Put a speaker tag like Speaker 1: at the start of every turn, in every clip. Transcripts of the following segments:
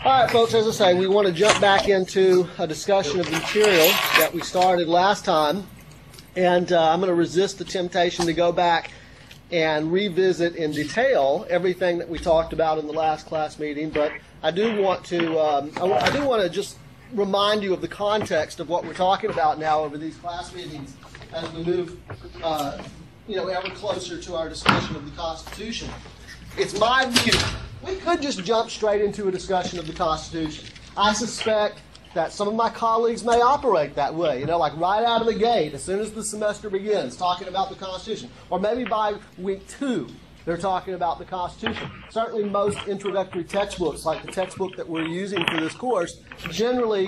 Speaker 1: All right, folks, as I say, we want to jump back into a discussion of the material that we started last time. And I'm going to resist the temptation to go back and revisit in detail everything that we talked about in the last class meeting. But I do want to just remind you of the context of what we're talking about now over these class meetings as we move ever closer to our discussion of the Constitution. It's my view. We could just jump straight into a discussion of the Constitution. I suspect that some of my colleagues may operate that way, like right out of the gate, as soon as the semester begins, talking about the Constitution. Or maybe by week 2, they're talking about the Constitution. Certainly most introductory textbooks, like the textbook that we're using for this course, generally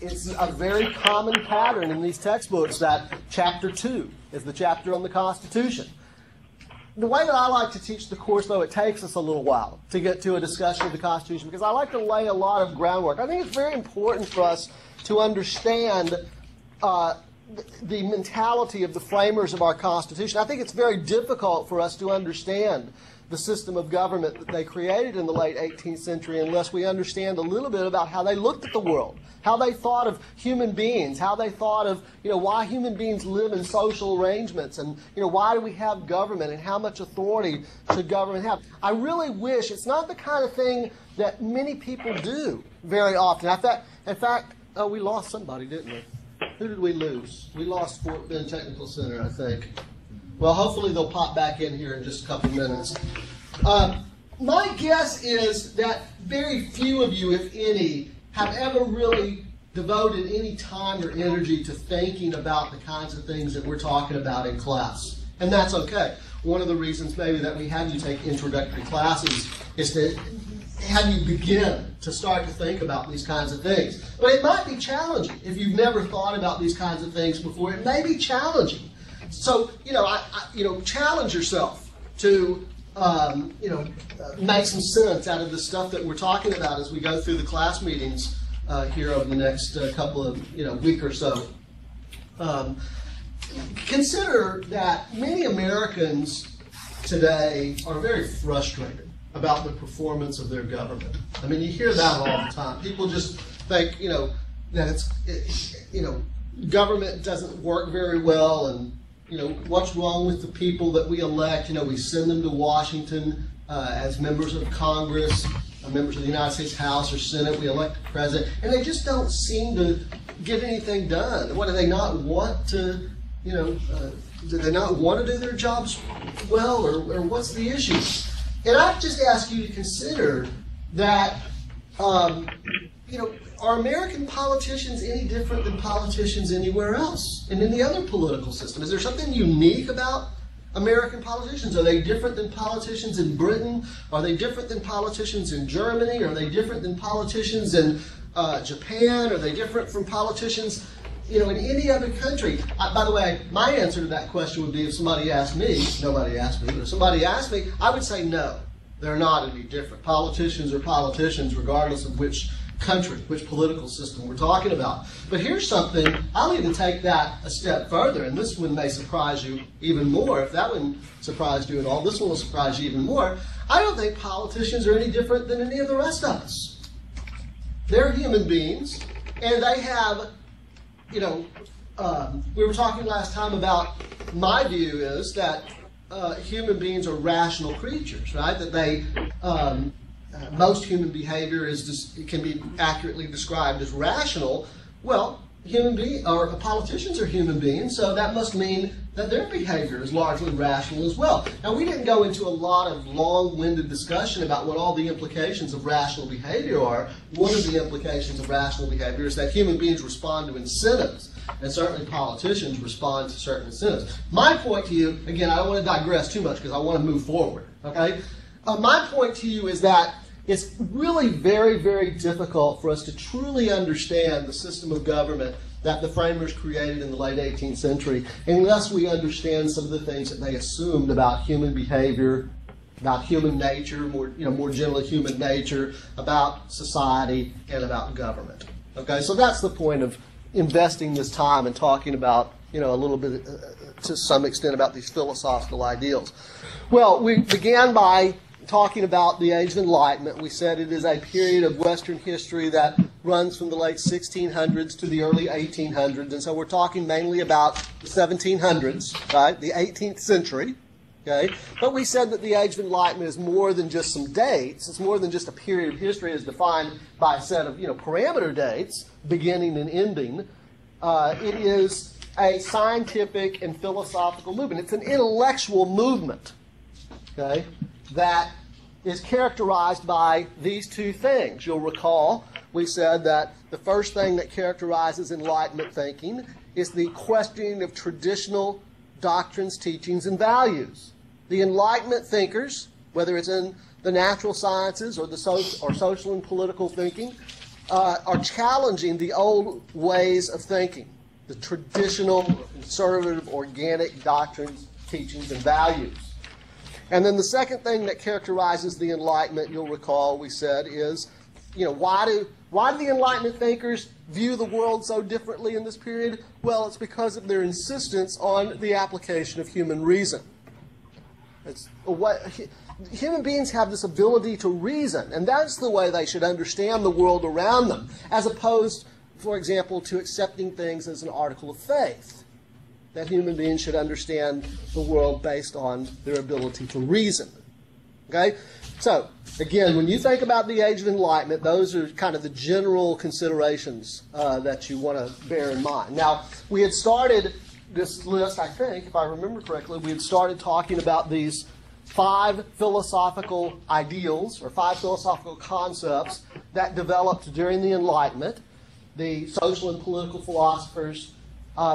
Speaker 1: it's a very common pattern in these textbooks that Chapter 2 is the chapter on the Constitution. The way that I like to teach the course, though, it takes us a little while to get to a discussion of the Constitution because I like to lay a lot of groundwork. I think it's very important for us to understand the mentality of the framers of our Constitution. I think it's very difficult for us to understand the system of government that they created in the late 18th century unless we understand a little bit about how they looked at the world, how they thought of human beings, how they thought of why human beings live in social arrangements, and why do we have government, and how much authority should government have. I really wish it's not the kind of thing that many people do very often. In fact, we lost somebody, didn't we? Who did we lose? We lost Fort Bend Technical Center, I think. Well, hopefully they'll pop back in here in just a couple minutes. My guess is that very few of you, if any, have ever really devoted any time or energy to thinking about the kinds of things that we're talking about in class. And that's okay. One of the reasons maybe that we have you take introductory classes is to have you begin to start to think about these kinds of things. But it might be challenging. If you've never thought about these kinds of things before, it may be challenging. So, challenge yourself to, make some sense out of the stuff that we're talking about as we go through the class meetings here over the next couple of, week or so. Consider that many Americans today are very frustrated about the performance of their government. I mean, you hear that all the time. People just think, that government doesn't work very well, and what's wrong with the people that we elect? We send them to Washington as members of Congress, members of the United States House or Senate. We elect a president, and they just don't seem to get anything done. What, do they not want to, do they not want to do their jobs well, or what's the issue? And I just ask you to consider that, are American politicians any different than politicians anywhere else in any other political system? Is there something unique about American politicians? Are they different than politicians in Britain? Are they different than politicians in Germany? Are they different than politicians in Japan? Are they different from politicians in any other country? By the way, my answer to that question would be if somebody asked me, nobody asked me, but if somebody asked me, I would say no, they're not any different. Politicians are politicians regardless of which country, which political system we're talking about. But here's something, I'll even take that a step further, and this one may surprise you even more. If that one surprised you at all, this one will surprise you even more. I don't think politicians are any different than any of the rest of us. They're human beings, and they have, we were talking last time about, my view is that human beings are rational creatures, right? That they, most human behavior can be accurately described as rational. Well, politicians are human beings, so that must mean that their behavior is largely rational as well. Now, we didn't go into a lot of long-winded discussion about what all the implications of rational behavior are. One of the implications of rational behavior is that human beings respond to incentives, and certainly politicians respond to certain incentives. My point to you, again, I don't want to digress too much because I want to move forward, okay? My point to you is that it's really very, very difficult for us to truly understand the system of government that the framers created in the late 18th century unless we understand some of the things that they assumed about human behavior, about human nature, more generally human nature, about society, and about government. Okay, so that's the point of investing this time and talking about, a little bit, to some extent, about these philosophical ideals. Well, we began by talking about the Age of Enlightenment. We said it is a period of Western history that runs from the late 1600s to the early 1800s. And so we're talking mainly about the 1700s, right? The 18th century. Okay? But we said that the Age of Enlightenment is more than just some dates. It's more than just a period of history as defined by a set of parameter dates, beginning and ending. It is a scientific and philosophical movement. It's an intellectual movement, okay, that is characterized by these two things. You'll recall we said that the first thing that characterizes Enlightenment thinking is the questioning of traditional doctrines, teachings, and values. The Enlightenment thinkers, whether it's in the natural sciences or the social and political thinking, are challenging the old ways of thinking, the traditional, conservative, organic doctrines, teachings, and values. And then the second thing that characterizes the Enlightenment, you'll recall, we said, is, why do the Enlightenment thinkers view the world so differently in this period? Well, it's because of their insistence on the application of human reason. Human beings have this ability to reason, and that's the way they should understand the world around them, as opposed, for example, to accepting things as an article of faith. That human beings should understand the world based on their ability to reason. Okay? So, again, when you think about the Age of Enlightenment, those are kind of the general considerations that you want to bear in mind. Now, we had started this list, I think, if I remember correctly, we had started talking about these 5 philosophical ideals, or 5 philosophical concepts that developed during the Enlightenment. The social and political philosophers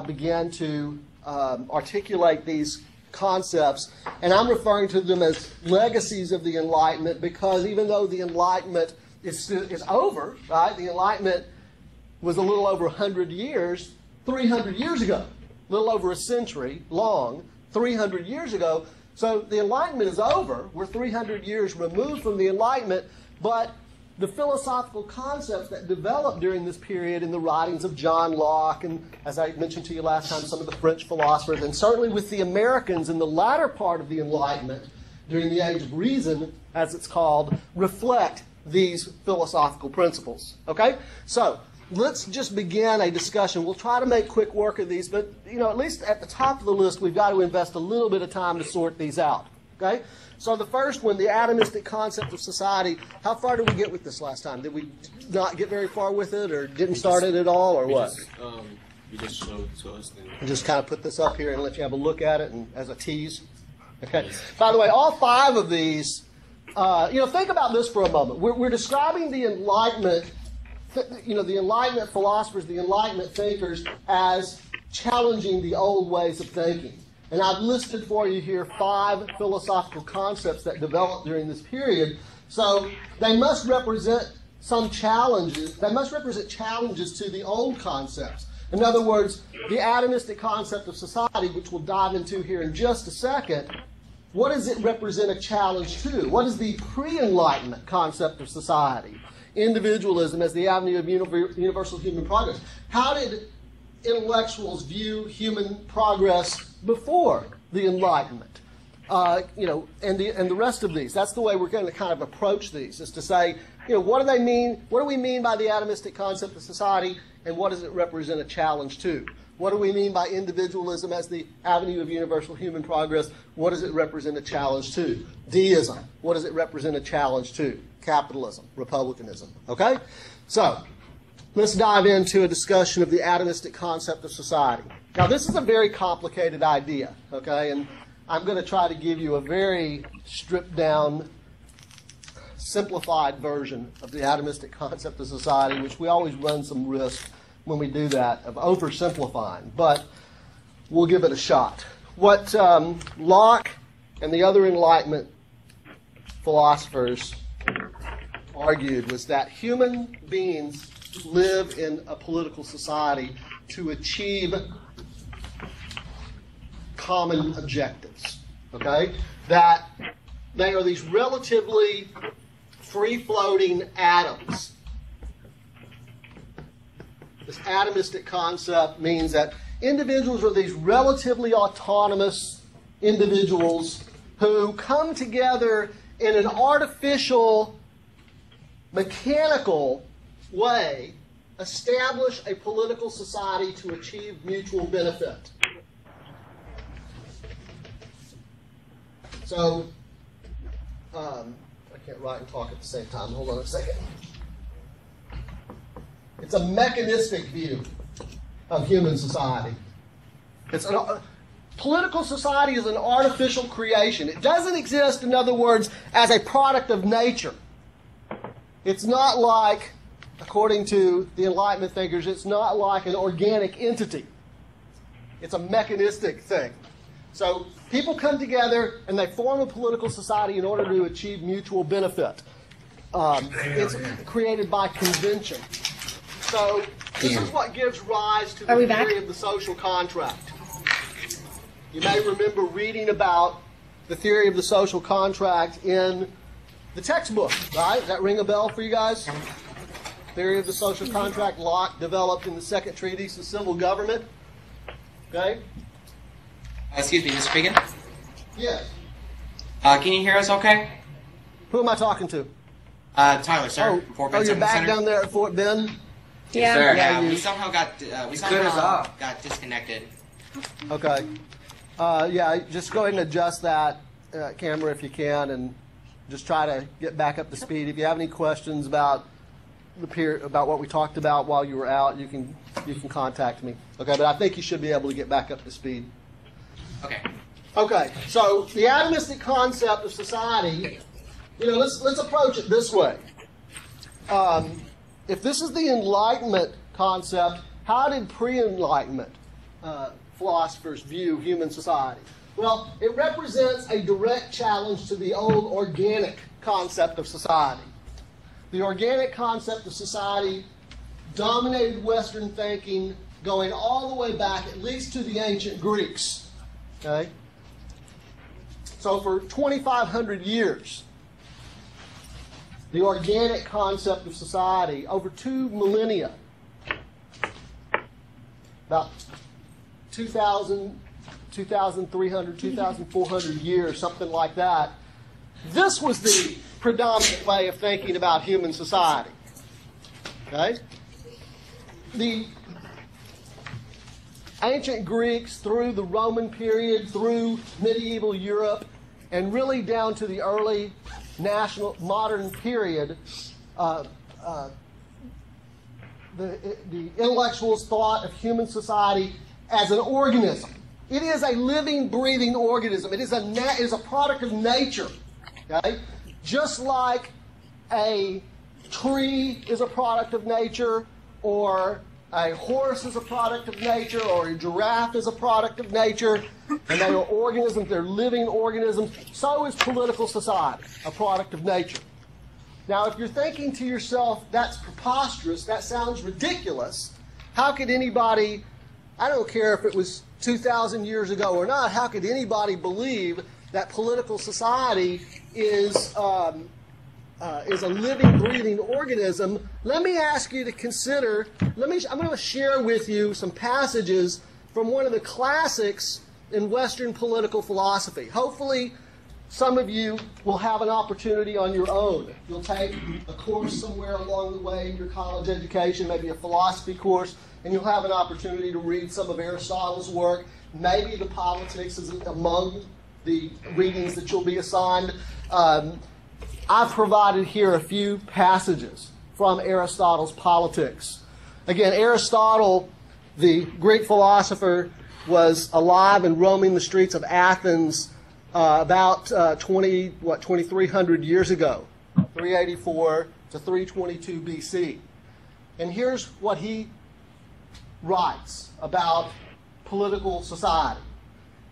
Speaker 1: began to articulate these concepts, and I'm referring to them as legacies of the Enlightenment, because even though the Enlightenment is over, right? The Enlightenment was a little over 100 years, 300 years ago, a little over a century long, 300 years ago. So the Enlightenment is over. We're 300 years removed from the Enlightenment, but the philosophical concepts that developed during this period in the writings of John Locke, and as I mentioned to you last time, some of the French philosophers, and certainly with the Americans in the latter part of the Enlightenment, during the Age of Reason, as it's called, reflect these philosophical principles. Okay? So, let's just begin a discussion. We'll try to make quick work of these, but at least at the top of the list, we've got to invest a little bit of time to sort these out. Okay? So the first one, the atomistic concept of society. How far did we get with this last time? Did we not get very far with it, or didn't start it at all, or what?
Speaker 2: You just showed it to us.
Speaker 1: And just kind of put this up here and let you have a look at it and as a tease. Okay. By the way, all 5 of these, think about this for a moment. We're describing the Enlightenment, the Enlightenment philosophers, the Enlightenment thinkers, as challenging the old ways of thinking. And I've listed for you here 5 philosophical concepts that developed during this period. So they must represent some challenges. They must represent challenges to the old concepts. In other words, the atomistic concept of society, which we'll dive into here in just a second, what does it represent a challenge to? What is the pre-Enlightenment concept of society? Individualism as the avenue of universal human progress. How did intellectuals view human progress before the Enlightenment? And the rest of these. That's the way we're going to kind of approach these, is to say, what do they mean? What do we mean by the atomistic concept of society, and what does it represent a challenge to? What do we mean by individualism as the avenue of universal human progress? What does it represent a challenge to? Deism. What does it represent a challenge to? Capitalism, republicanism. Okay? So, let's dive into a discussion of the atomistic concept of society. Now, this is a very complicated idea, okay? And I'm going to try to give you a very stripped-down, simplified version of the atomistic concept of society, which we always run some risk when we do that of oversimplifying. But we'll give it a shot. What Locke and the other Enlightenment philosophers argued was that human beings live in a political society to achieve common objectives, okay? That they are these relatively free-floating atoms. This atomistic concept means that individuals are these relatively autonomous individuals who come together in an artificial, mechanical way, establish a political society to achieve mutual benefit. So, I can't write and talk at the same time. Hold on a second. It's a mechanistic view of human society. Political society is an artificial creation. It doesn't exist, in other words, as a product of nature. It's not like, according to the Enlightenment thinkers, it's not like an organic entity. It's a mechanistic thing. So people come together and they form a political society in order to achieve mutual benefit. It's created by convention. So this is what gives rise to the theory of the social contract. You may remember reading about the theory of the social contract in the textbook, right? Does that ring a bell for you guys? Theory of the social contract, Locke developed in the Second Treatise of Civil Government. Okay?
Speaker 3: Excuse me, Mr. Fagan?
Speaker 1: Yes.
Speaker 3: Can you hear us okay?
Speaker 1: Who am I talking to?
Speaker 3: Tyler, sir. Fort Bend
Speaker 1: you're
Speaker 3: Technical
Speaker 1: back
Speaker 3: Center.
Speaker 1: down there at Fort Bend?
Speaker 3: Yes, sir.
Speaker 1: Yeah,
Speaker 3: We somehow got disconnected.
Speaker 1: Okay. Yeah, just go ahead and adjust that camera if you can, and just try to get back up to speed. If you have any questions about about what we talked about while you were out, you can contact me. Okay, but I think you should be able to get back up to speed.
Speaker 3: Okay.
Speaker 1: Okay. So the atomistic concept of society, let's approach it this way. If this is the Enlightenment concept, how did pre-Enlightenment philosophers view human society? Well, it represents a direct challenge to the old organic concept of society. The organic concept of society dominated Western thinking going all the way back at least to the ancient Greeks. Okay? So for 2,500 years, the organic concept of society, over 2 millennia, about 2,000, 2,300, 2,400 years, something like that, this was the predominant way of thinking about human society. Okay? The ancient Greeks, through the Roman period, through medieval Europe, and really down to the early modern period, the intellectuals thought of human society as an organism. It is a living, breathing organism. It is a product of nature. Okay? Just like a tree is a product of nature, or a horse is a product of nature, or a giraffe is a product of nature, and they are organisms, they're living organisms, so is political society a product of nature. Now, if you're thinking to yourself, that's preposterous, that sounds ridiculous, how could anybody, I don't care if it was 2,000 years ago or not, how could anybody believe that political society is a living, breathing organism? Let me ask you to consider, I'm going to share with you some passages from one of the classics in Western political philosophy. Hopefully, some of you will have an opportunity on your own. You'll take a course somewhere along the way in your college education, maybe a philosophy course, and you'll have an opportunity to read some of Aristotle's work. Maybe the Politics is among the readings that you'll be assigned. I've provided here a few passages from Aristotle's Politics. Again, Aristotle, the Greek philosopher, was alive and roaming the streets of Athens about 2,300 years ago, 384 to 322 BC. And here's what he writes about political society.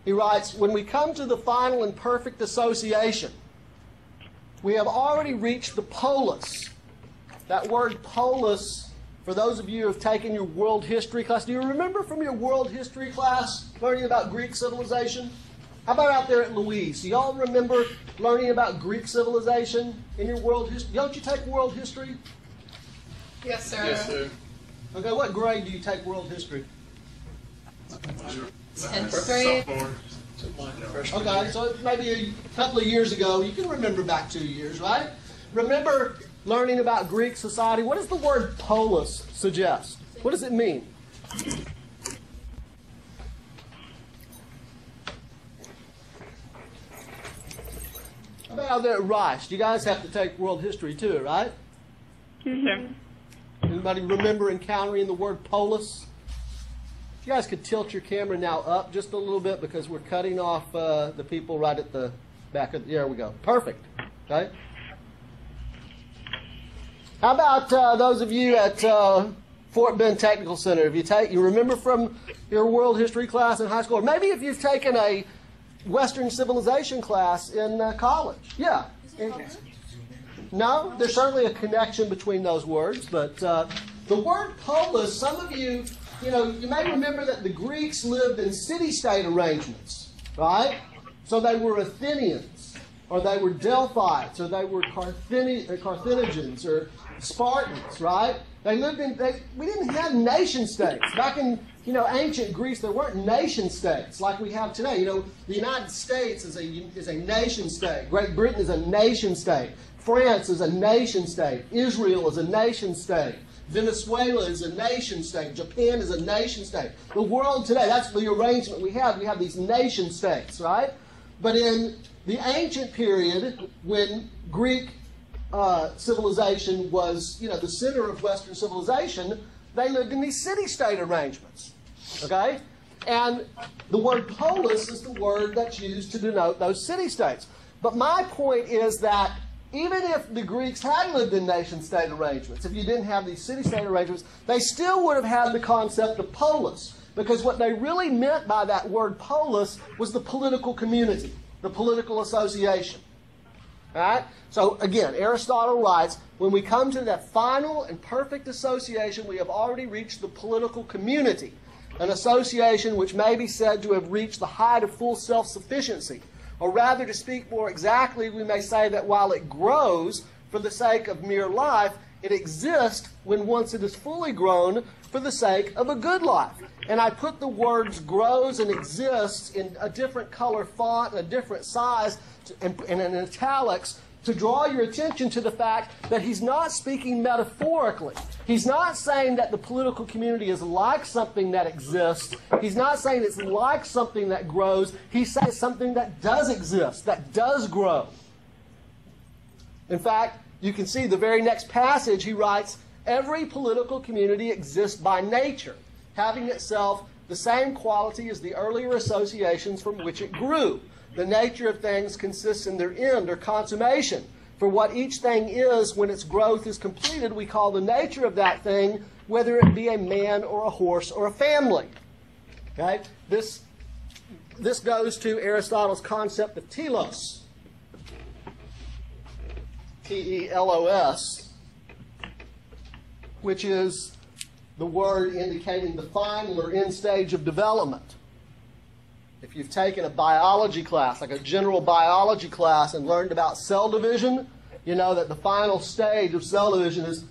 Speaker 1: He writes, "When we come to the final and perfect association, we have already reached the polis." That word polis, for those of you who have taken your world history class, do you remember from your world history class learning about Greek civilization? How about out there at Louise? Do y'all remember learning about Greek civilization in your world history? Don't you take world history?
Speaker 4: Yes, sir.
Speaker 2: Yes, sir.
Speaker 1: Okay, what grade do you take world history?
Speaker 4: 10th grade.
Speaker 1: Okay, so maybe a couple of years ago. You can remember back 2 years, right? Remember learning about Greek society? What does the word polis suggest? What does it mean? How about there at Rice? You guys have to take world history too, right?
Speaker 5: Sure.
Speaker 1: Anybody remember encountering the word polis? You guys could tilt your camera now up just a little bit because we're cutting off the people right at the back of there we go. Perfect. Okay. How about those of you at Fort Bend Technical Center? If you remember from your world history class in high school, or maybe if you've taken a Western civilization class in college. Yeah. No, there's certainly a connection between those words, but the word polis, some of you, you may remember that the Greeks lived in city-state arrangements, right? So they were Athenians, or they were Delphites, or they were Carthaginians, or Spartans, right? They lived in. We didn't have nation states back in ancient Greece. There weren't nation states like we have today. The United States is a nation state. Great Britain is a nation state. France is a nation state. Israel is a nation state. Venezuela is a nation state. Japan is a nation state. The world today, that's the arrangement we have. We have these nation states, right? But in the ancient period, when Greek civilization was, the center of Western civilization, they lived in these city-state arrangements, okay? And the word polis is the word that's used to denote those city-states. But my point is that even if the Greeks had lived in nation-state arrangements, if you didn't have these city-state arrangements, they still would have had the concept of polis, because what they really meant by that word polis was the political community, the political association. All right? So again, Aristotle writes, when we come to that final and perfect association, we have already reached the political community, an association which may be said to have reached the height of full self-sufficiency. Or rather, to speak more exactly, we may say that while it grows for the sake of mere life, it exists when once it is fully grown for the sake of a good life. And I put the words grows and exists in a different color font, a different size, and in italics, to draw your attention to the fact that he's not speaking metaphorically. He's not saying that the political community is like something that exists. He's not saying it's like something that grows. He's saying it's something that does exist, that does grow. In fact, you can see the very next passage he writes, every political community exists by nature, having itself the same quality as the earlier associations from which it grew. The nature of things consists in their end or consummation. For what each thing is when its growth is completed, we call the nature of that thing, whether it be a man or a horse or a family. Okay? This goes to Aristotle's concept of telos. T-E-L-O-S, which is the word indicating the final or end stage of development. If you've taken a biology class, like a general biology class, and learned about cell division, you know that the final stage of cell division is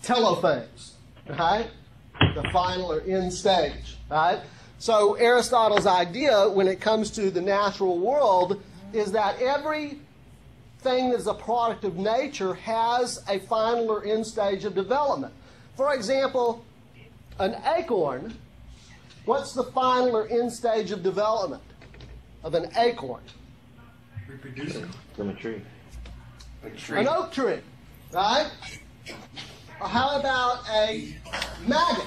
Speaker 1: telophase, right? The final or end stage, right? So Aristotle's idea when it comes to the natural world is that every thing that is a product of nature has a final or end stage of development. For example, an acorn, what's the final or end stage of development of an acorn?
Speaker 2: Reproducing.
Speaker 6: From a tree.
Speaker 1: An oak tree, right? Or how about a maggot?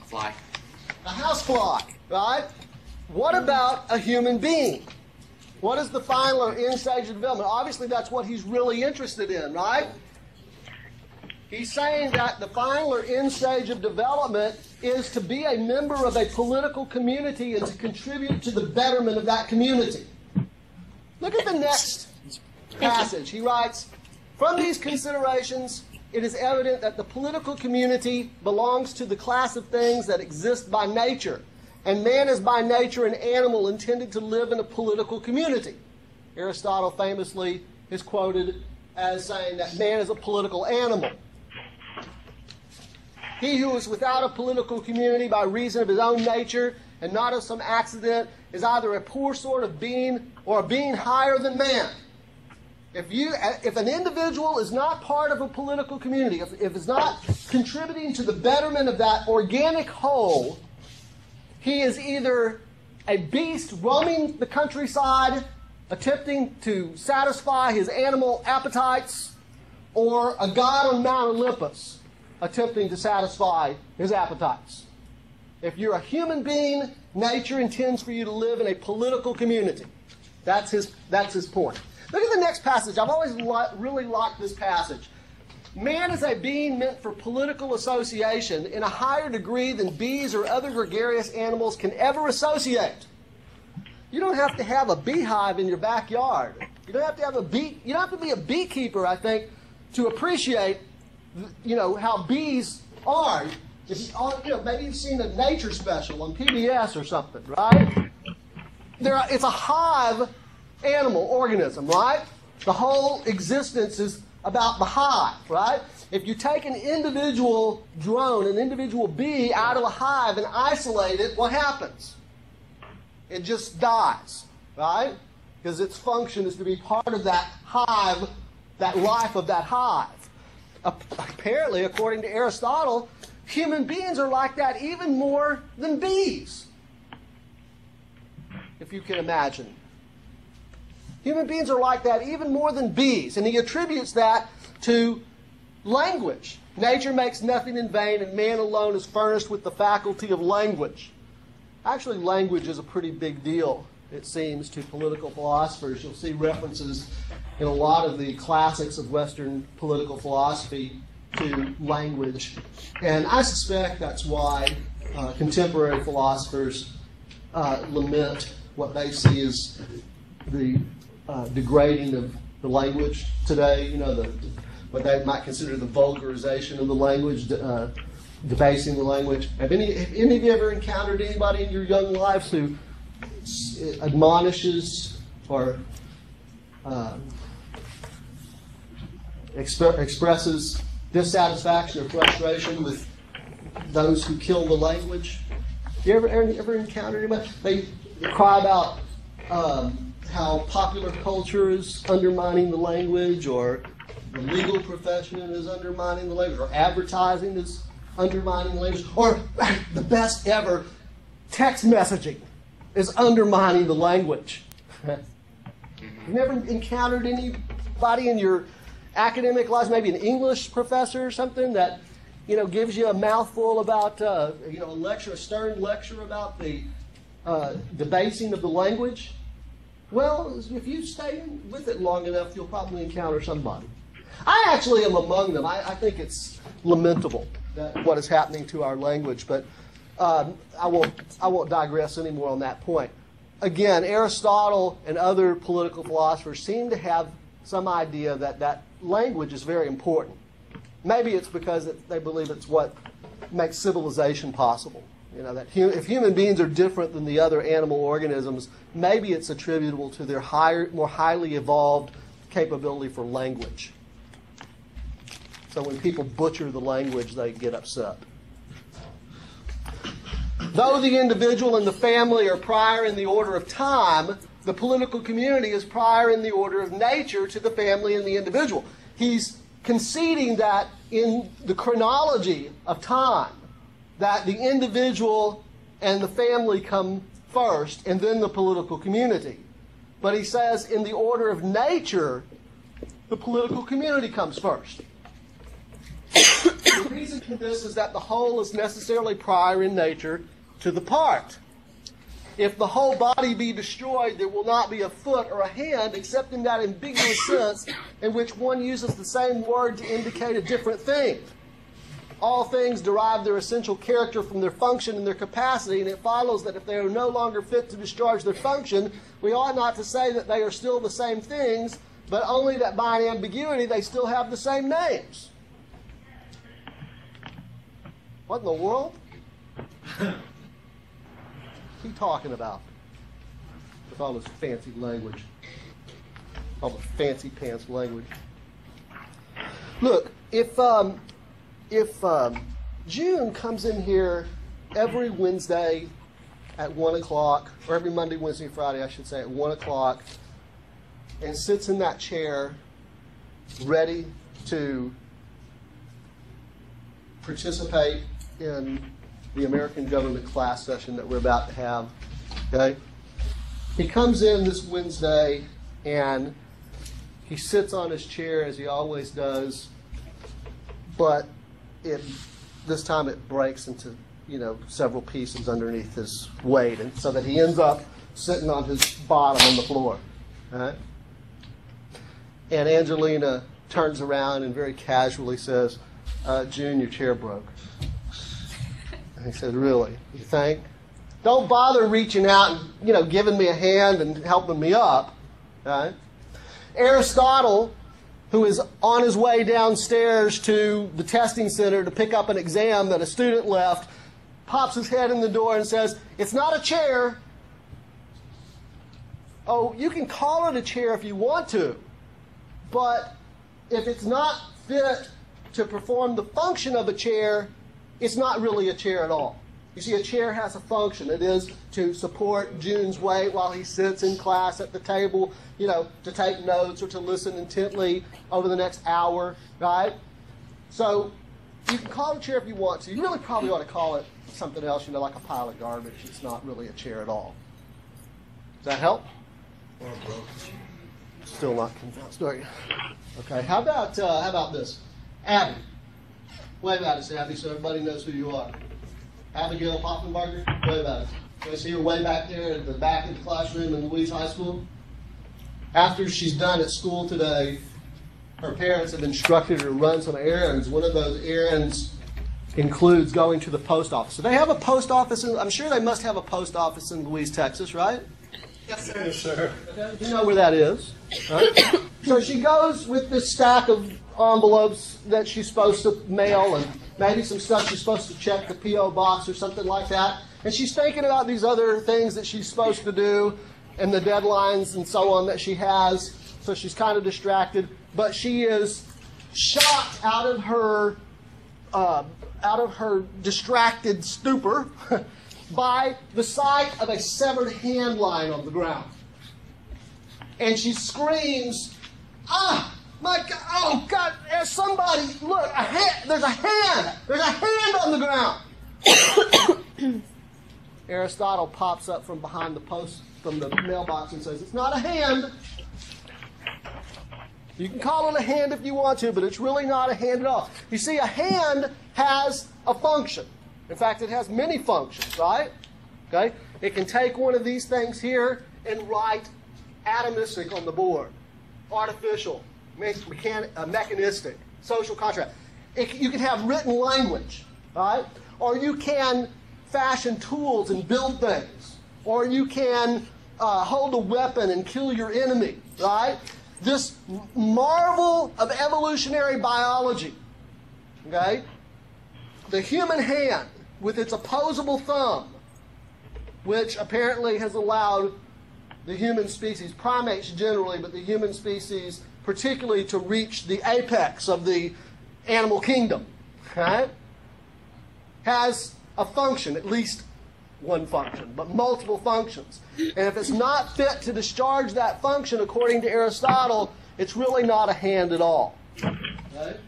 Speaker 3: Fly.
Speaker 1: A housefly, right? What about a human being? What is the final or end stage of development? Obviously, that's what he's really interested in, right? He's saying that the final or end stage of development is to be a member of a political community and to contribute to the betterment of that community. Look at the next passage. He writes, from these considerations, it is evident that the political community belongs to the class of things that exist by nature, and man is by nature an animal intended to live in a political community. Aristotle famously is quoted as saying that man is a political animal. He who is without a political community by reason of his own nature and not of some accident, is either a poor sort of being or a being higher than man. If an individual is not part of a political community, if it's not contributing to the betterment of that organic whole, he is either a beast roaming the countryside, attempting to satisfy his animal appetites, or a god on Mount Olympus, attempting to satisfy his appetites. If you're a human being, nature intends for you to live in a political community. That's his point. Look at the next passage. I've always really liked this passage. Man is a being meant for political association in a higher degree than bees or other gregarious animals can ever associate. You don't have to have a beehive in your backyard. You don't have to have you don't have to be a beekeeper, I think, to appreciate, how bees are. Maybe you've seen a nature special on PBS or something, right? It's a hive animal organism, right? The whole existence is about the hive, right? If you take an individual drone, an individual bee out of a hive and isolate it, what happens? It just dies, right? Because its function is to be part of that hive, that life of that hive. Apparently, according to Aristotle, human beings are like that even more than bees, if you can imagine. Human beings are like that even more than bees, and he attributes that to language. Nature makes nothing in vain, and man alone is furnished with the faculty of language. Actually, language is a pretty big deal, it seems, to political philosophers. You'll see references in a lot of the classics of Western political philosophy to language. And I suspect that's why contemporary philosophers lament what they see as the degrading of the language today, what they might consider the vulgarization of the language, debasing the language. Have any of you ever encountered anybody in your young lives who admonishes or expresses dissatisfaction or frustration with those who kill the language? You ever encountered anybody? They cry about how popular culture is undermining the language, or the legal profession is undermining the language, or advertising is undermining the language, or the best ever, text messaging is undermining the language. You've never encountered anybody in your academic lives, maybe an English professor or something, that gives you a mouthful about a stern lecture about the debasing of the language? Well, if you stay with it long enough, you'll probably encounter somebody. I actually am among them. I think it's lamentable what is happening to our language, but I won't digress anymore on that point. Again, Aristotle and other political philosophers seem to have some idea that language is very important. Maybe it's because they believe it's what makes civilization possible. That if human beings are different than the other animal organisms, maybe it's attributable to their more highly evolved capability for language. So when people butcher the language, they get upset. Though the individual and the family are prior in the order of time, the political community is prior in the order of nature to the family and the individual. He's conceding that in the chronology of time, that the individual and the family come first, and then the political community. But he says in the order of nature, the political community comes first. The reason for this is that the whole is necessarily prior in nature to the part. If the whole body be destroyed, there will not be a foot or a hand, except in that ambiguous sense in which one uses the same word to indicate a different thing. All things derive their essential character from their function and their capacity, and it follows that if they are no longer fit to discharge their function, we ought not to say that they are still the same things, but only that by an ambiguity they still have the same names. What in the world? What's he talking about? With all this fancy language. All the fancy pants language. Look, if June comes in here every Wednesday at 1 o'clock, or every Monday, Wednesday, Friday, I should say, at 1 o'clock, and sits in that chair ready to participate in the American government class session that we're about to have. Okay? He comes in this Wednesday and he sits on his chair as he always does, but this time it breaks into several pieces underneath his weight, and so that he ends up sitting on his bottom on the floor. Right? And Angelina turns around and very casually says, June, your chair broke. And he says, really? You think? Don't bother reaching out and giving me a hand and helping me up. Right? Aristotle, who is on his way downstairs to the testing center to pick up an exam that a student left, pops his head in the door and says, it's not a chair. Oh, you can call it a chair if you want to, but if it's not fit to perform the function of a chair, it's not really a chair at all. You see, a chair has a function. It is to support June's weight while he sits in class at the table, to take notes or to listen intently over the next hour, right? So you can call it a chair if you want to. You really probably ought to call it something else, like a pile of garbage. It's not really a chair at all. Does that help?
Speaker 2: Or a broken chair.
Speaker 1: Still not convinced, are you? Okay, how about this? Abby. Wave at us, Abby, so everybody knows who you are. Abigail Poffenbarger, wave at us. Can I see her way back there at the back of the classroom in Louise High School? After she's done at school today, her parents have instructed her to run some errands. One of those errands includes going to the post office. So they have a post office, I'm sure they must have a post office in Louise, Texas, right?
Speaker 4: Yes, sir.
Speaker 2: Yes, sir.
Speaker 1: You know where that is, right? So she goes with this stack of envelopes that she's supposed to mail and maybe some stuff she's supposed to check the P.O. box or something like that. And she's thinking about these other things that she's supposed to do and the deadlines and so on that she has. So she's kind of distracted. But she is shocked out of her distracted stupor by the sight of a severed hand lying on the ground. And she screams, ah, my God, oh God, there's somebody, look, there's a hand on the ground. Aristotle pops up from behind from the mailbox and says, it's not a hand. You can call it a hand if you want to, but it's really not a hand at all. You see, a hand has a function. In fact, it has many functions, right? Okay? It can take one of these things here and write atomistic on the board. Artificial, mechanistic, social contract. You can have written language, right? Or you can fashion tools and build things. Or you can hold a weapon and kill your enemy, right? This marvel of evolutionary biology, okay? The human hand with its opposable thumb, which apparently has allowed the human species, primates generally, but the human species particularly, to reach the apex of the animal kingdom, okay? Has a function, at least one function, but multiple functions. And if it's not fit to discharge that function, according to Aristotle, it's really not a hand at all. Okay?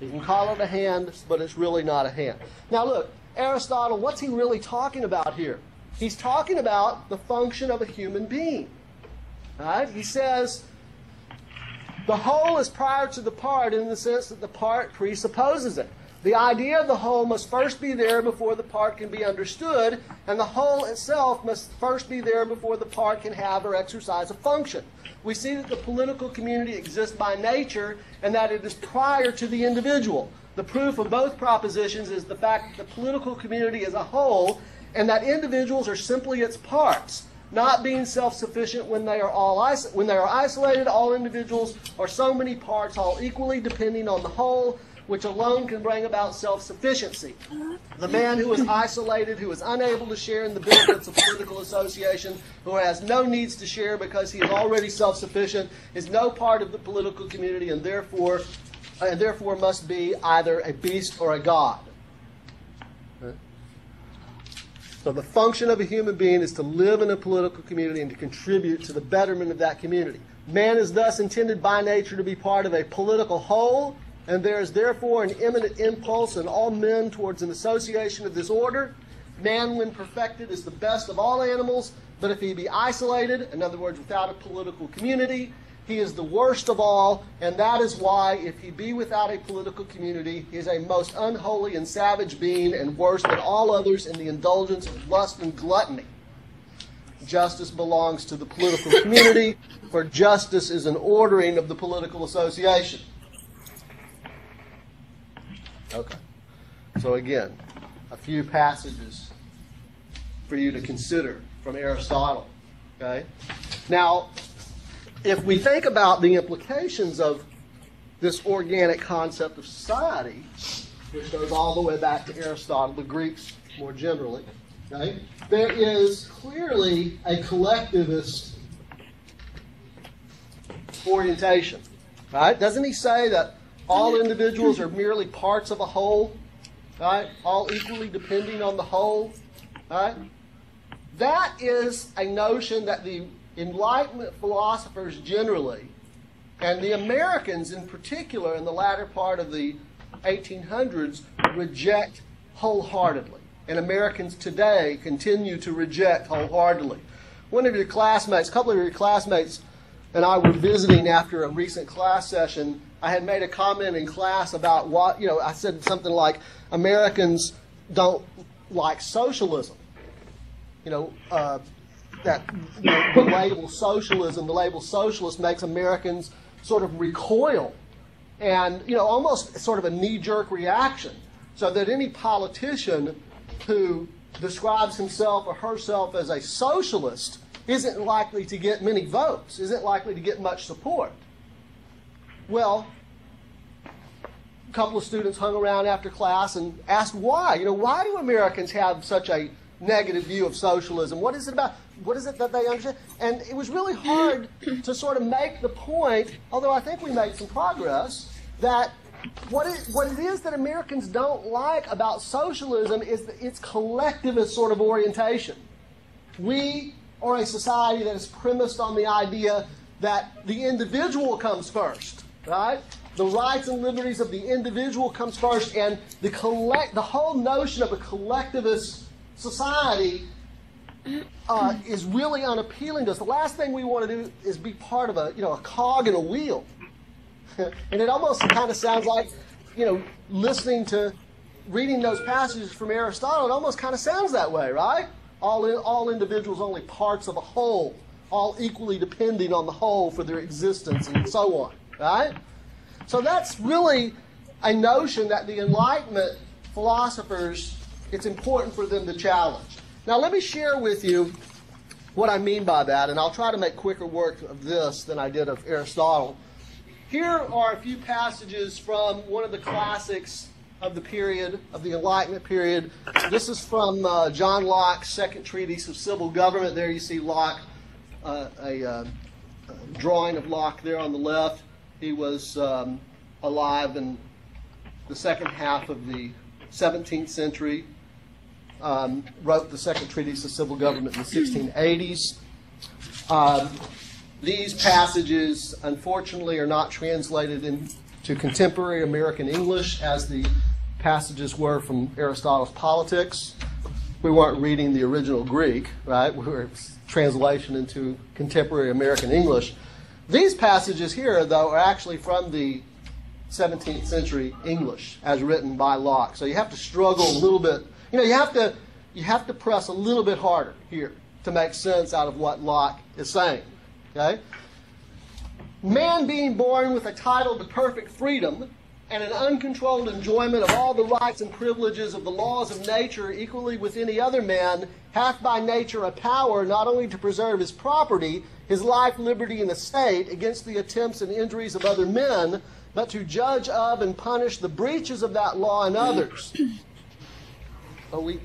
Speaker 1: You can call it a hand, but it's really not a hand. Now look, Aristotle, what's he really talking about here? He's talking about the function of a human being. Right? He says, the whole is prior to the part in the sense that the part presupposes it. The idea of the whole must first be there before the part can be understood, and the whole itself must first be there before the part can have or exercise a function. We see that the political community exists by nature and that it is prior to the individual. The proof of both propositions is the fact that the political community is a whole and that individuals are simply its parts, not being self-sufficient when they are isolated. All individuals are so many parts, all equally depending on the whole, which alone can bring about self-sufficiency. The man who is isolated, who is unable to share in the benefits of political association, who has no needs to share because he is already self-sufficient, is no part of the political community and therefore must be either a beast or a god. So the function of a human being is to live in a political community and to contribute to the betterment of that community. Man is thus intended by nature to be part of a political whole, and there is therefore an imminent impulse in all men towards an association of this order. Man, when perfected, is the best of all animals, but if he be isolated, in other words, without a political community, he is the worst of all, and that is why, if he be without a political community, he is a most unholy and savage being, and worse than all others in the indulgence of lust and gluttony. Justice belongs to the political community, for justice is an ordering of the political association. Okay. So again, a few passages for you to consider from Aristotle. Okay? Now, if we think about the implications of this organic concept of society, which goes all the way back to Aristotle, the Greeks more generally, okay, there is clearly a collectivist orientation. Right? Doesn't he say that all individuals are merely parts of a whole? Right? All equally depending on the whole? Right? That is a notion that the Enlightenment philosophers generally, and the Americans in particular in the latter part of the 1800s, reject wholeheartedly. And Americans today continue to reject wholeheartedly. One of your classmates, a couple of your classmates, and I were visiting after a recent class session. I had made a comment in class about what, I said something like, Americans don't like socialism. That the label socialism, the label socialist makes Americans sort of recoil and, almost sort of a knee-jerk reaction. So that any politician who describes himself or herself as a socialist isn't likely to get many votes, isn't likely to get much support. Well, a couple of students hung around after class and asked why. Why do Americans have such a negative view of socialism? What is it about? What is it that they understand? And it was really hard to sort of make the point, although I think we made some progress, that what it is that Americans don't like about socialism is its collectivist sort of orientation. We are a society that is premised on the idea that the individual comes first, right? The rights and liberties of the individual comes first, and the whole notion of a collectivist society is really unappealing to us. The last thing we want to do is be part of a cog in a wheel. And it almost kind of sounds like, reading those passages from Aristotle, it almost kind of sounds that way, right? All individuals only parts of a whole, all equally depending on the whole for their existence and so on, right? So that's really a notion that the Enlightenment philosophers, it's important for them to challenge. Now let me share with you what I mean by that, and I'll try to make quicker work of this than I did of Aristotle. Here are a few passages from one of the classics of the period, of the Enlightenment period. This is from John Locke's Second Treatise of Civil Government. There you see Locke, a drawing of Locke there on the left. He was alive in the second half of the 17th century. Wrote the Second Treatise of Civil Government in the 1680s. These passages, unfortunately, are not translated into contemporary American English as the passages were from Aristotle's Politics. We weren't reading the original Greek, right? We were translation into contemporary American English. These passages here, though, are actually from the 17th century English as written by Locke. So you have to struggle a little bit. You have to press a little bit harder here to make sense out of what Locke is saying. Okay? Man being born with a title to perfect freedom and an uncontrolled enjoyment of all the rights and privileges of the laws of nature equally with any other man, hath by nature a power not only to preserve his property, his life, liberty, and estate against the attempts and injuries of other men, but to judge of and punish the breaches of that law in others. Oh, we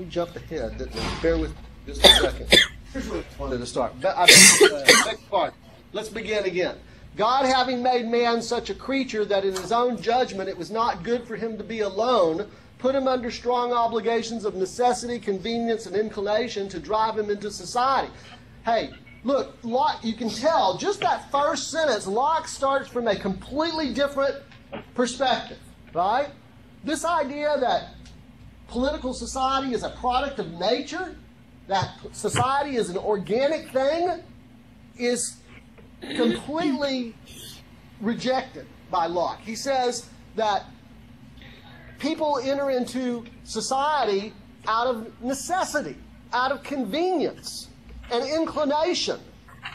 Speaker 1: jumped ahead, didn't we? Bear with just a second. Here's where I wanted to start. Next part. Let's begin again. God having made man such a creature that in his own judgment it was not good for him to be alone, put him under strong obligations of necessity, convenience, and inclination to drive him into society. Hey, look, Locke, you can tell, just that first sentence, Locke starts from a completely different perspective, right? This idea that political society is a product of nature, that society is an organic thing, is completely rejected by Locke. He says that people enter into society out of necessity, out of convenience and inclination,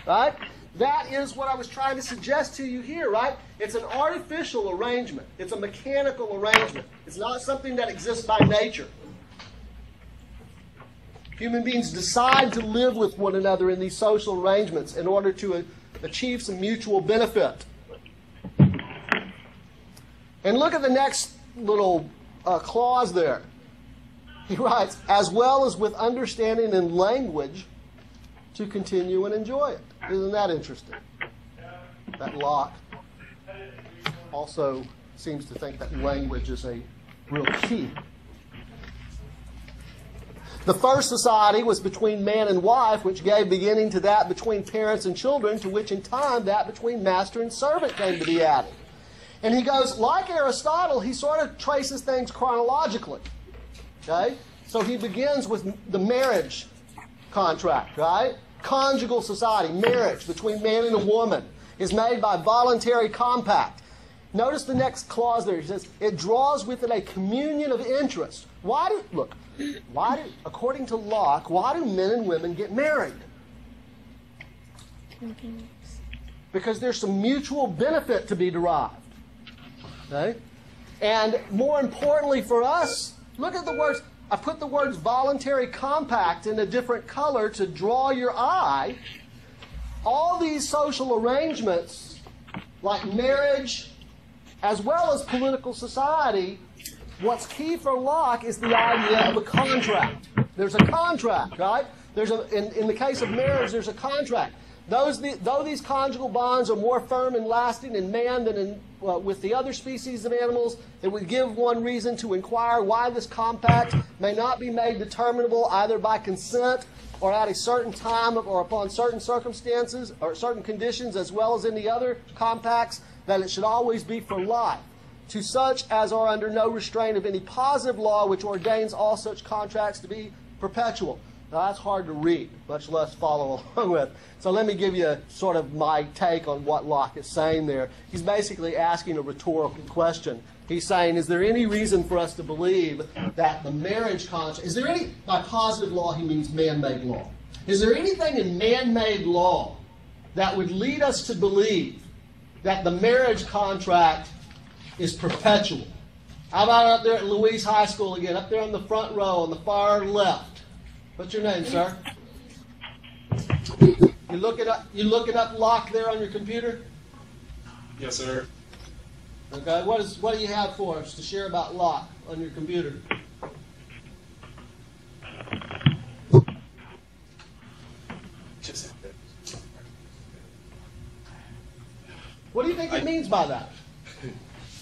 Speaker 1: right? That is what I was trying to suggest to you here, right? It's an artificial arrangement. It's a mechanical arrangement. It's not something that exists by nature. Human beings decide to live with one another in these social arrangements in order to achieve some mutual benefit. And look at the next little clause there. He writes, as well as with understanding and language to continue and enjoy it. Isn't that interesting? That Locke also seems to think that language is a real key. The first society was between man and wife, which gave beginning to that between parents and children, to which in time that between master and servant came to be added. And he goes, like Aristotle, he sort of traces things chronologically. Okay? So he begins with the marriage contract, right? Conjugal society, marriage between man and a woman, is made by voluntary compact. Notice the next clause there. He says, it draws with it a communion of interest. According to Locke, why do men and women get married? Because there's some mutual benefit to be derived. Okay? And more importantly for us, look at the words. I put the words voluntary compact in a different color to draw your eye. All these social arrangements, like marriage, as well as political society, what's key for Locke is the idea of a contract. There's a contract, right? In the case of marriage, there's a contract. Though these conjugal bonds are more firm and lasting in man than with the other species of animals, it would give one reason to inquire why this compact may not be made determinable either by consent or at a certain time or upon certain circumstances or certain conditions, as well as in the other compacts, that it should always be for life, to such as are under no restraint of any positive law which ordains all such contracts to be perpetual. Now, that's hard to read, much less follow along with. So let me give you sort of my take on what Locke is saying there. He's basically asking a rhetorical question. He's saying, is there any reason for us to believe that the marriage contract, is there any, by positive law he means man-made law, is there anything in man-made law that would lead us to believe that the marriage contract is perpetual? How about up there at Louise High School again, up there on the front row on the far left? What's your name, sir? You looking up Locke there on your computer?
Speaker 2: Yes, sir.
Speaker 1: Okay. What do you have for us to share about Locke on your computer? What do you think he means by that?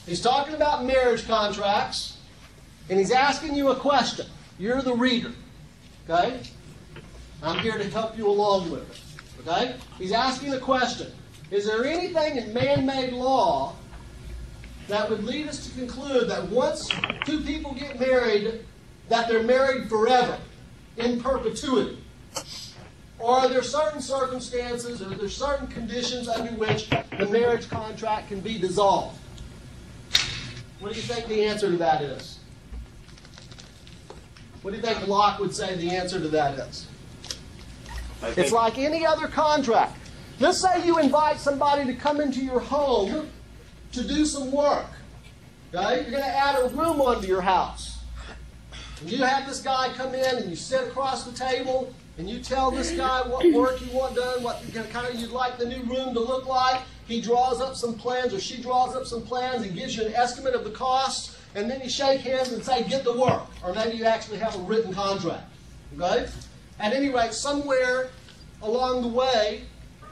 Speaker 1: He's talking about marriage contracts, and he's asking you a question. You're the reader. Okay? I'm here to help you along with it. Okay? He's asking a question. Is there anything in man-made law that would lead us to conclude that once two people get married, that they're married forever, in perpetuity? Or are there certain circumstances, or are there certain conditions under which the marriage contract can be dissolved? What do you think the answer to that is? What do you think Locke would say the answer to that is? It's like any other contract. Let's say you invite somebody to come into your home to do some work. Okay? You're going to add a room onto your house. And you have this guy come in and you sit across the table and you tell this guy what work you want done, what kind of you'd like the new room to look like. He draws up some plans, or she draws up some plans and gives you an estimate of the costs. And then you shake hands and say, get to work. Or maybe you actually have a written contract. Okay? At any rate, somewhere along the way,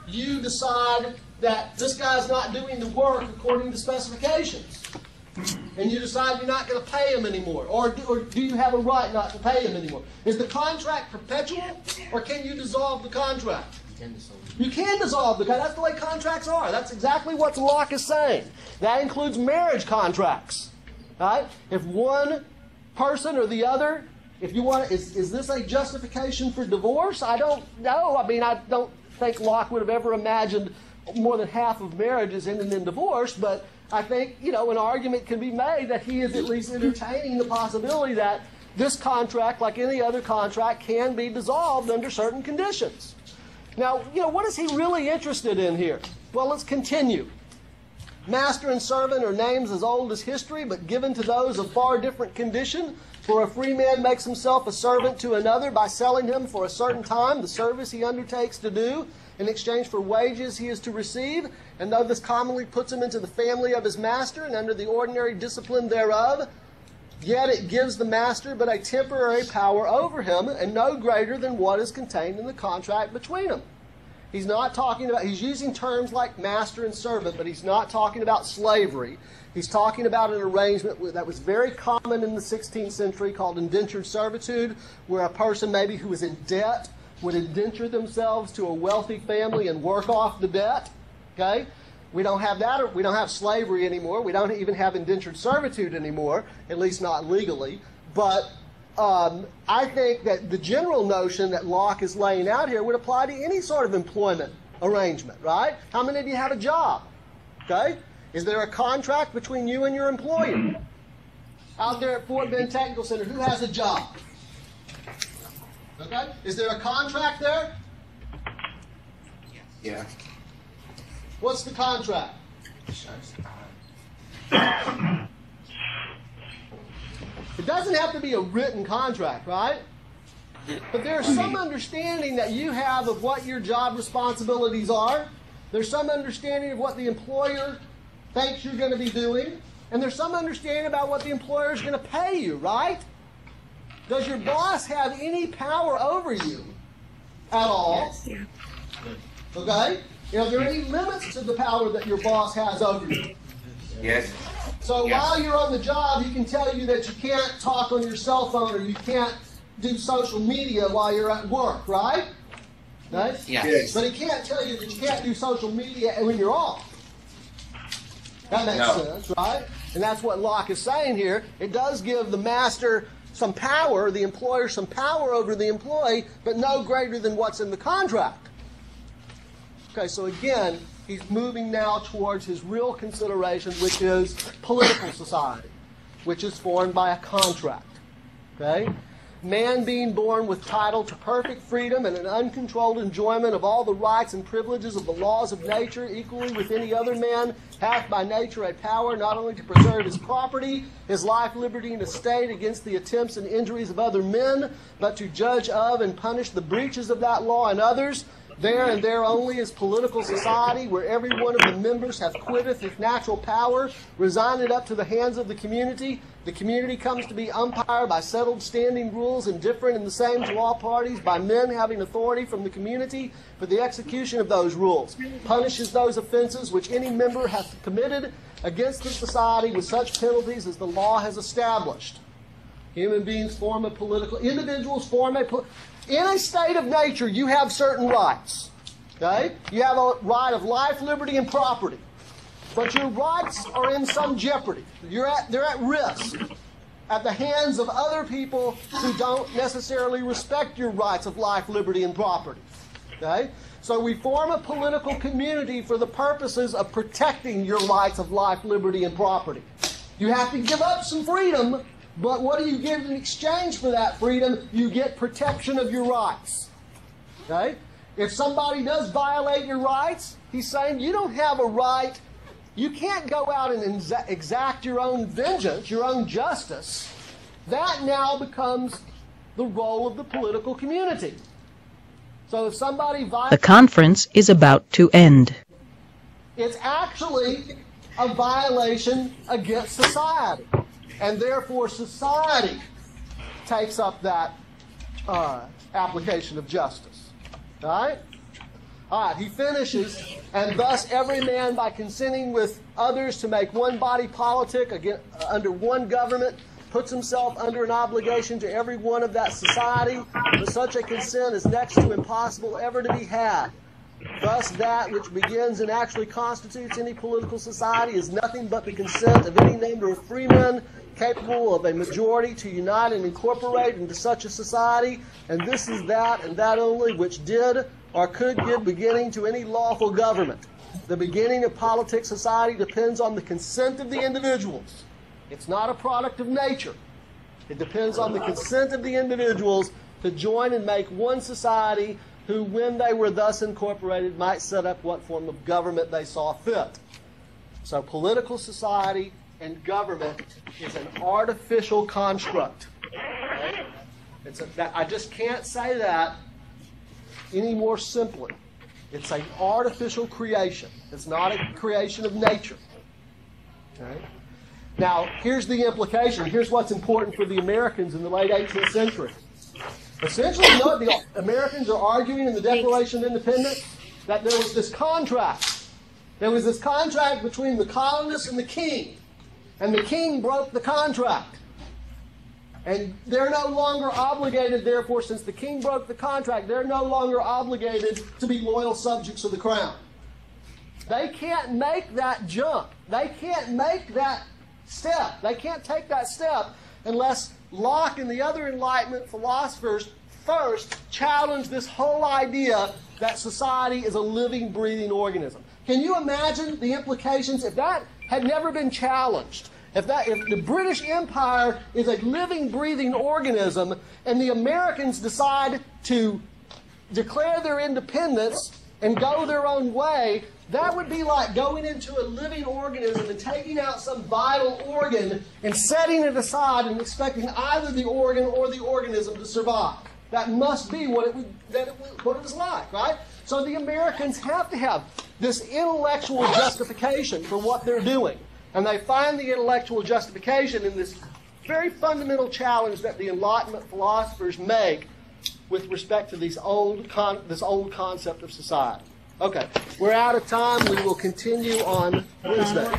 Speaker 1: you decide that this guy's not doing the work according to specifications. and you decide you're not going to pay him anymore? Or do you have a right not to pay him anymore? Is the contract perpetual, or can you dissolve the contract? You can dissolve the contract. That's the way contracts are. That's exactly what Locke is saying. That includes marriage contracts. Right? If one person or the other, if you want, is this a justification for divorce? I don't know. I mean, I don't think Locke would have ever imagined more than half of marriages ending in divorce, but I think, an argument can be made that he is at least entertaining the possibility that this contract, like any other contract, can be dissolved under certain conditions. Now, what is he really interested in here? Well, let's continue. Master and servant are names as old as history, but given to those of far different condition. For a free man makes himself a servant to another by selling him for a certain time the service he undertakes to do in exchange for wages he is to receive. And though this commonly puts him into the family of his master and under the ordinary discipline thereof, yet it gives the master but a temporary power over him, and no greater than what is contained in the contract between them. He's not talking about, he's using terms like master and servant, but he's not talking about slavery. He's talking about an arrangement that was very common in the 16th century called indentured servitude, where a person maybe who was in debt would indenture themselves to a wealthy family and work off the debt. Okay? We don't have that, or we don't have slavery anymore. We don't even have indentured servitude anymore, at least not legally. But I think that the general notion that Locke is laying out here would apply to any sort of employment arrangement, right? How many of you have a job? Okay? Is there a contract between you and your employer? Out there at Fort Bend Technical Center, who has a job? Okay? Is there a contract there?
Speaker 3: Yeah.
Speaker 1: What's the contract? It doesn't have to be a written contract, right? But there's some understanding that you have of what your job responsibilities are. There's some understanding of what the employer thinks you're going to be doing. And there's some understanding about what the employer is going to pay you, right? Does your boss have any power over you at all?
Speaker 4: Yes.
Speaker 1: Okay? Are there any limits to the power that your boss has over you?
Speaker 3: Yes.
Speaker 1: So while you're on the job, he can tell you that you can't talk on your cell phone or you can't do social media while you're at work, right? Right?
Speaker 3: Yes.
Speaker 1: But he can't tell you that you can't do social media when you're off. That makes sense, right? And that's what Locke is saying here. It does give the master some power, the employer some power over the employee, but no greater than what's in the contract. Okay, so again, he's moving now towards his real consideration, which is political society, which is formed by a contract. Okay? Man being born with title to perfect freedom and an uncontrolled enjoyment of all the rights and privileges of the laws of nature, equally with any other man, hath by nature a power not only to preserve his property, his life, liberty, and estate against the attempts and injuries of other men, but to judge of and punish the breaches of that law in others. There and there only is political society, where every one of the members hath quitteth his natural power, resigned it up to the hands of the community. The community comes to be umpired by settled standing rules, indifferent in the same to all parties, by men having authority from the community for the execution of those rules. Punishes those offenses which any member hath committed against the society with such penalties as the law has established. Human beings form a political, individuals form a in a state of nature, you have certain rights. Okay? You have a right of life, liberty, and property. But your rights are in some jeopardy. They're at risk at the hands of other people who don't necessarily respect your rights of life, liberty, and property. Okay? So we form a political community for the purposes of protecting your rights of life, liberty, and property. You have to give up some freedom, but what do you get in exchange for that freedom? You get protection of your rights. Okay? If somebody does violate your rights, he's saying you don't have a right. You can't go out and exact your own vengeance, your own justice. That now becomes the role of the political community. So if somebody violates...
Speaker 5: The conference is about to end.
Speaker 1: It's actually a violation against society. And therefore society takes up that application of justice. All right? All right, he finishes, and thus every man by consenting with others to make one body politic under one government puts himself under an obligation to every one of that society, but such a consent is next to impossible ever to be had. Thus that which begins and actually constitutes any political society is nothing but the consent of any number of freemen capable of a majority to unite and incorporate into such a society, and this is that and that only which did or could give beginning to any lawful government. The beginning of politic society depends on the consent of the individuals. It's not a product of nature. It depends on the consent of the individuals to join and make one society who, when they were thus incorporated, might set up what form of government they saw fit. So political society and government is an artificial construct. Okay? I just can't say that any more simply. It's an artificial creation. It's not a creation of nature. Okay? Now, here's the implication. Here's what's important for the Americans in the late 18th century. Essentially, you know what the Americans are arguing in the Declaration of Independence? That there was this contract. There was this contract between the colonists and the king. And the king broke the contract. And they're no longer obligated, therefore, since the king broke the contract, they're no longer obligated to be loyal subjects of the crown. They can't make that jump. They can't make that step. They can't take that step unless Locke and the other Enlightenment philosophers first challenge this whole idea that society is a living, breathing organism. Can you imagine the implications if that had never been challenged? If the British Empire is a living, breathing organism and the Americans decide to declare their independence and go their own way, that would be like going into a living organism and taking out some vital organ and setting it aside and expecting either the organ or the organism to survive. That must be what it was like, right? So the Americans have to have this intellectual justification for what they're doing. And they find the intellectual justification in this very fundamental challenge that the Enlightenment philosophers make with respect to this old concept of society. Okay, we're out of time. We will continue on Wednesday.